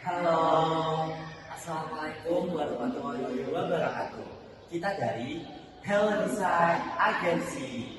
Halo, Assalamualaikum warahmatullahi wabarakatuh. Kita dari Hello Design Agency.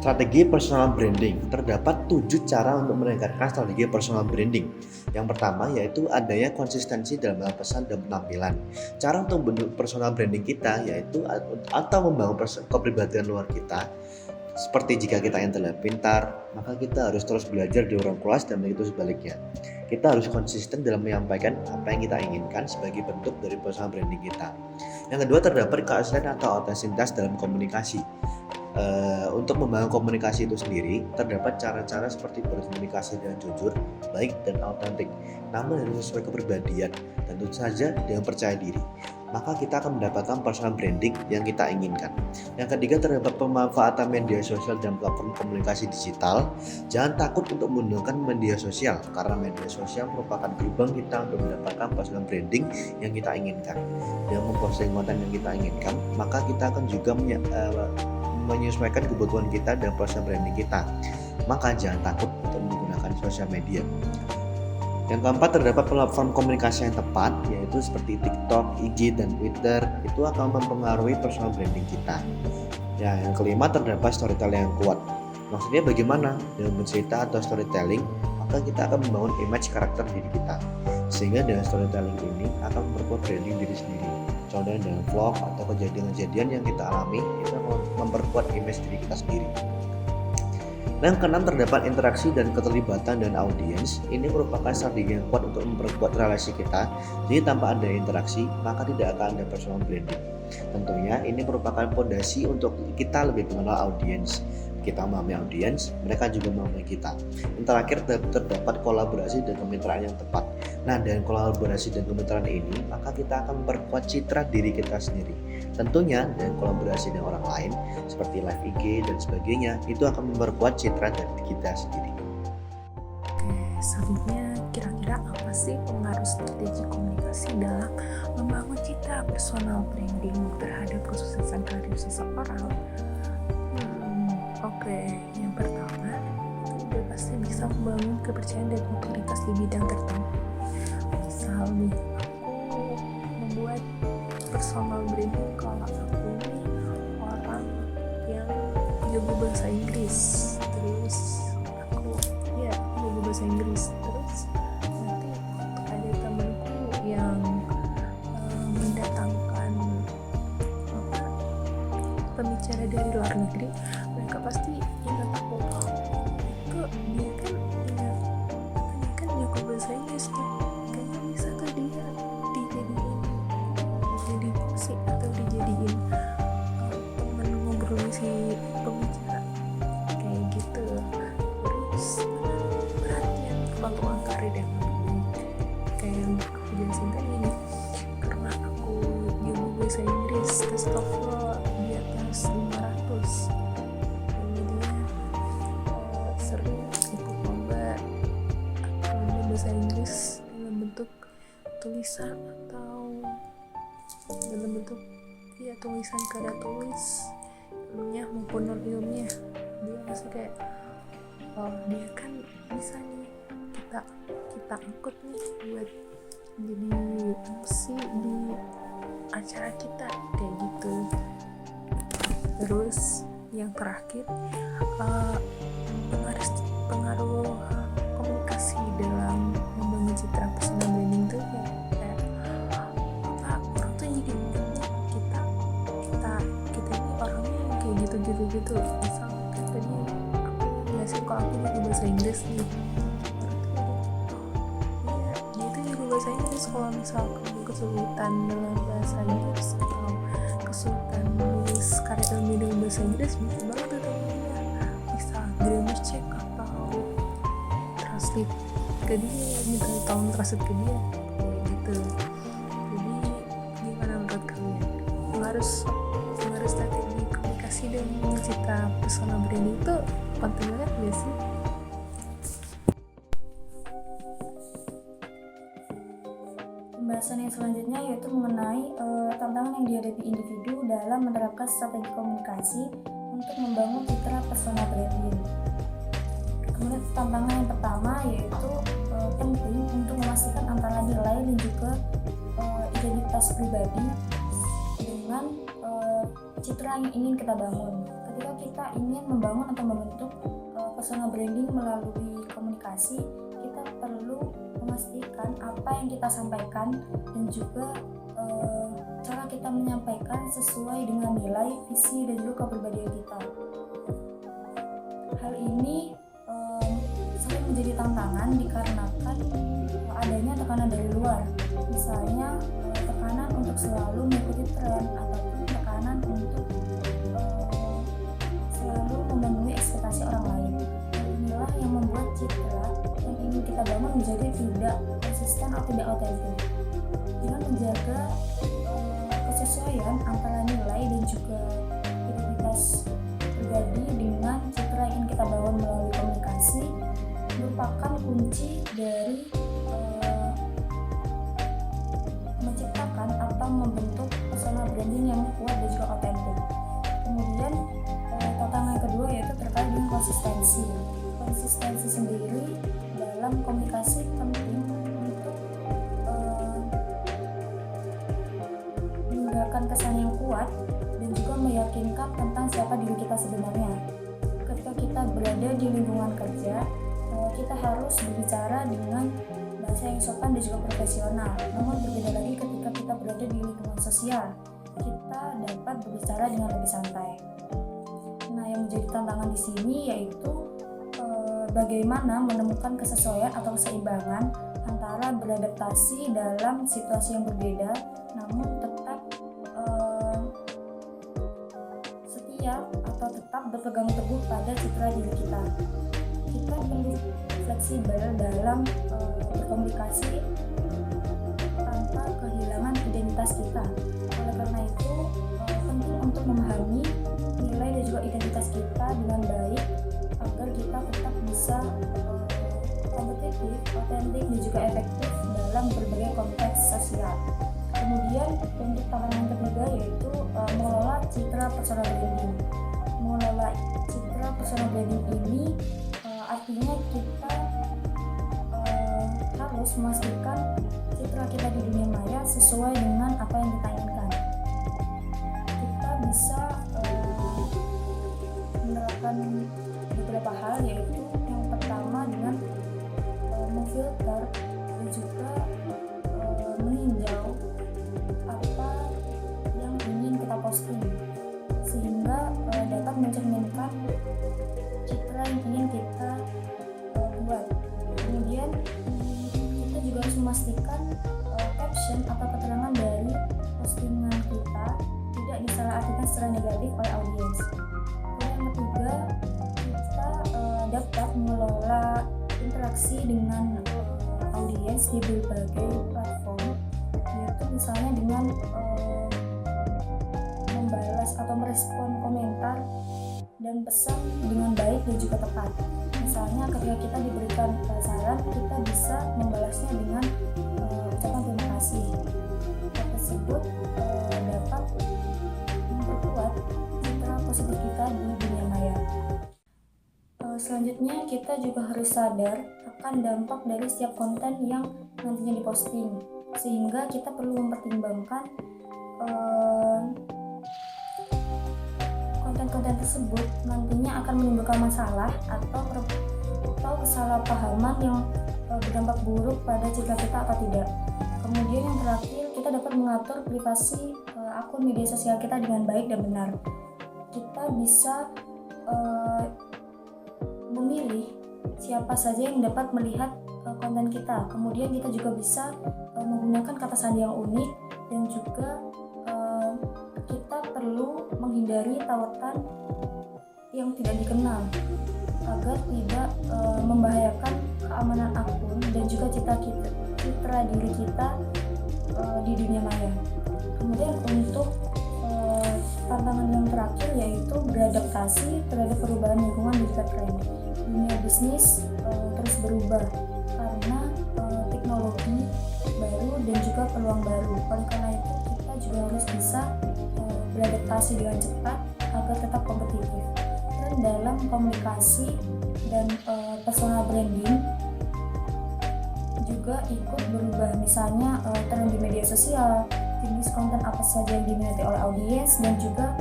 Strategi personal branding. Terdapat 7 cara untuk meningkatkan strategi personal branding. Yang pertama yaitu adanya konsistensi dalam pesan dan penampilan. Cara untuk membentuk personal branding kita yaitu atau membangun kepribadian luar kita. Seperti jika kita yang terlihat pintar, maka kita harus terus belajar di orang kelas dan begitu sebaliknya. Kita harus konsisten dalam menyampaikan apa yang kita inginkan sebagai bentuk dari personal branding kita. Yang kedua terdapat keaslian atau autentisitas dalam komunikasi. Untuk membangun komunikasi itu sendiri, terdapat cara-cara seperti berkomunikasi dengan jujur, baik dan autentik, namun harus sesuai kepribadian dan tentu saja dengan percaya diri. Maka kita akan mendapatkan personal branding yang kita inginkan. Yang ketiga terdapat pemanfaatan media sosial dan platform komunikasi digital. Jangan takut untuk menggunakan media sosial karena media sosial merupakan gerbang kita untuk mendapatkan personal branding yang kita inginkan. Dengan memposting konten yang kita inginkan, maka kita akan juga menyesuaikan kebutuhan kita dan personal branding kita. Maka jangan takut untuk menggunakan sosial media. Yang keempat terdapat platform komunikasi yang tepat, yaitu seperti TikTok, IG, dan Twitter. Itu akan mempengaruhi personal branding kita. Ya, yang kelima terdapat storytelling yang kuat. Maksudnya bagaimana? Dengan bercerita atau storytelling, maka kita akan membangun image karakter diri kita. Sehingga dengan storytelling ini akan memperkuat branding diri sendiri. Contohnya dengan vlog atau kejadian-kejadian yang kita alami, itu akan memperkuat image diri kita sendiri. Yang keenam terdapat interaksi dan keterlibatan dan audiens. Ini merupakan strategi yang kuat untuk memperkuat relasi kita. Jadi tanpa ada interaksi, maka tidak akan ada personal branding. Tentunya ini merupakan fondasi untuk kita lebih mengenal audiens. Kita memahami audiens, mereka juga memahami kita. Yang terakhir terdapat kolaborasi dan kemitraan yang tepat. Nah, dengan kolaborasi dan kemitraan ini, maka kita akan memperkuat citra diri kita sendiri. Tentunya dengan kolaborasi dengan orang lain seperti live IG dan sebagainya, itu akan memperkuat citra dari kita sendiri. Oke, selanjutnya kira-kira apa sih pengaruh strategi komunikasi dalam membangun citra personal branding terhadap kesuksesan karir seseorang? Oke, yang pertama itu udah pasti bisa membangun kepercayaan dan otoritas di bidang tertentu. Misal nih, aku membuat personal branding kalau aku ini orang yang jago bahasa Inggris, terus aku jago bahasa Inggris, terus nanti untuk ada temanku yang mendatangkan pembicara dari luar negeri, mereka pasti ingat aku, itu dia kan jago bahasa Inggris tuh, kayaknya bisa tuh dia dijadiin jadi kursi atau dijadiin temen ngobrol si pembicara kayak gitu. Terus perhatian peluang karir yang lebih kayak yang aku jelasin tadi nih, karena aku jago bahasa Inggris tes TOEFL di atas 500, jadinya sering ikut lomba bahasa Inggris dalam bentuk tulisan atau dalam bentuk tulisan karya tulis ilmiah maupun non ilmiah. Dia masih kayak, oh dia kan bisa nih, kita angkut nih buat jadi MC di acara kita kayak gitu. Terus yang terakhir pengaruh komunikasi dalam membangun citra personal branding tuh kayak orang tuh jadi ingatnya kita ini orangnya yang kayak gitu. Misal kayak tadi aku jelasin kalau aku jago bahasa Inggris nih, dia tuh jago bahasa Inggris. Kalau misal kamu kesulitan dalam bahasa Inggris atau kesulitan menulis karya ilmiah dengan bahasa Inggris, bisa banget tuh temennya bisa grammar check atau translate ke dia, minta tolong translate ke dia kayak gitu. Jadi gimana menurut kalian, harus strategi komunikasi dan citra personal branding itu penting banget gak sih? Pembahasan yang selanjutnya yaitu mengenai tantangan yang dihadapi individu dalam menerapkan strategi komunikasi untuk membangun citra personal branding. Kemudian tantangan yang pertama yaitu penting untuk memastikan antara nilai dan juga identitas pribadi dengan citra yang ingin kita bangun. Ketika kita ingin membangun atau membentuk personal branding melalui komunikasi, kita perlu memastikan apa yang kita sampaikan dan juga cara kita menyampaikan sesuai dengan nilai, visi, dan juga kepribadian kita. Hal ini sering menjadi tantangan dikarenakan adanya tekanan dari luar, misalnya tekanan untuk selalu mengikuti tren ataupun tekanan untuk selalu memenuhi ekspektasi orang lain. Hal inilah yang membuat citra yang ingin kita bangun menjadi tidak konsisten atau tidak otentik. Dengan menjaga kesesuaian antara nilai dan juga identitas pribadi dengan citra yang ingin kita bangun melalui komunikasi merupakan kunci dari menciptakan atau membentuk personal branding yang kuat dan juga otentik. Kemudian tantangan yang kedua yaitu terkait dengan konsistensi. Konsistensi sendiri dalam komunikasi penting untuk menggunakan kesan yang kuat dan juga meyakinkan tentang siapa diri kita sebenarnya. Ketika kita berada di lingkungan kerja, kita harus berbicara dengan bahasa yang sopan dan juga profesional. Namun berbeda lagi ketika kita berada di lingkungan sosial, kita dapat berbicara dengan lebih santai. Nah, yang menjadi tantangan di sini yaitu bagaimana menemukan kesesuaian atau keseimbangan antara beradaptasi dalam situasi yang berbeda, namun tetap setia atau tetap berpegang teguh pada citra diri kita. Kita perlu fleksibel dalam berkomunikasi tanpa kehilangan identitas kita. Oleh karena itu, penting untuk memahami nilai dan juga identitas kita dengan baik agar kita tetap bisa kompetitif, otentik, dan juga efektif dalam berbagai konteks sosial. Kemudian untuk tantangan ketiga yaitu mengelola citra personal branding. Mengelola citra personal branding ini artinya kita harus memastikan citra kita di dunia maya sesuai dengan apa yang kita inginkan. Kita bisa menerapkan beberapa hal, yaitu yang pertama dengan memfilter dan juga meninjau apa yang ingin kita posting sehingga dapat mencerminkan citra yang ingin kita buat. Kemudian kita juga harus memastikan caption atau keterangan dari postingan kita tidak disalahartikan secara negatif oleh audiens. Kemudian yang ketiga, kita dapat mengelola interaksi dengan audiens di berbagai platform, yaitu misalnya dengan membalas atau merespon komentar dan pesan dengan baik dan juga tepat. Misalnya ketika kita diberikan saran, kita bisa membalasnya dengan ucapan terima kasih. Hal tersebut dapat memperkuat citra positif kita di dunia maya. Selanjutnya kita juga harus sadar akan dampak dari setiap konten yang nantinya diposting, sehingga kita perlu mempertimbangkan konten-konten tersebut nantinya akan menimbulkan masalah atau kesalahpahaman yang berdampak buruk pada citra kita atau tidak. Kemudian yang terakhir, kita dapat mengatur privasi akun media sosial kita dengan baik dan benar. Kita bisa memilih siapa saja yang dapat melihat konten kita. Kemudian kita juga bisa menggunakan kata sandi yang unik, dan juga kita perlu menghindari tautan yang tidak dikenal agar tidak membahayakan keamanan akun dan juga citra diri kita di dunia maya. Kemudian untuk tantangan yang terakhir yaitu beradaptasi terhadap perubahan lingkungan digital trend. Dunia bisnis terus berubah karena teknologi baru dan juga peluang peluang baru. Oleh karena itu kita juga harus bisa beradaptasi dengan cepat agar tetap kompetitif. Dan dalam komunikasi dan personal branding juga ikut berubah, misalnya tren di media sosial, jenis konten apa saja yang diminati oleh audiens, dan juga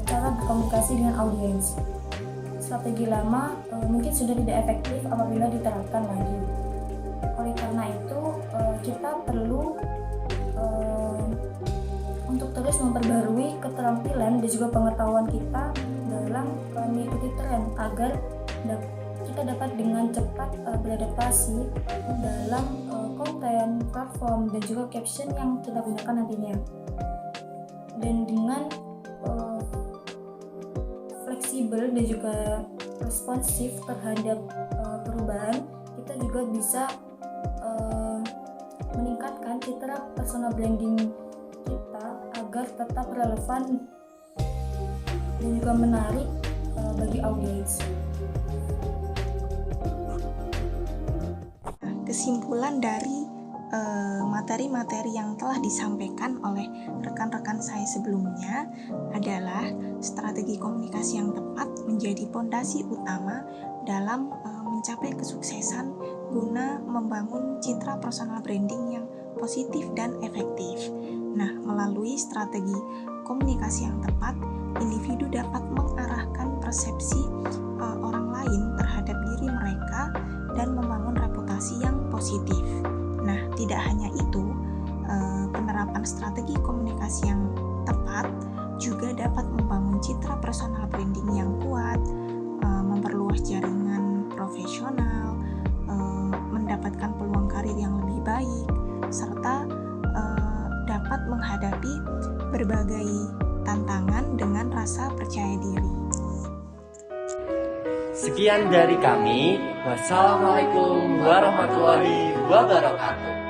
cara berkomunikasi dengan audiens. Strategi lama mungkin sudah tidak efektif apabila diterapkan lagi. Oleh karena itu kita perlu untuk terus memperbarui keterampilan dan juga pengetahuan kita dalam mengikuti tren agar kita dapat dengan cepat beradaptasi dalam konten, platform, dan juga caption yang kita gunakan nantinya. Dan dengan fleksibel dan juga responsif terhadap perubahan, kita juga bisa meningkatkan citra personal branding kita agar tetap relevan dan juga menarik bagi audiens. Kesimpulan dari materi-materi yang telah disampaikan oleh rekan-rekan saya sebelumnya adalah strategi komunikasi yang tepat menjadi fondasi utama dalam mencapai kesuksesan guna membangun citra personal branding yang positif dan efektif. Nah, melalui strategi komunikasi yang tepat, individu dapat mengarahkan persepsi orang lain terhadap diri mereka dan membangun reputasi yang positif. Nah, tidak hanya itu, penerapan strategi komunikasi yang tepat juga dapat membangun citra personal branding yang kuat, memperluas jaringan profesional, mendapatkan peluang karir yang lebih baik, serta dapat menghadapi berbagai tantangan dengan rasa percaya diri. Sekian dari kami. Wassalamualaikum warahmatullahi wabarakatuh.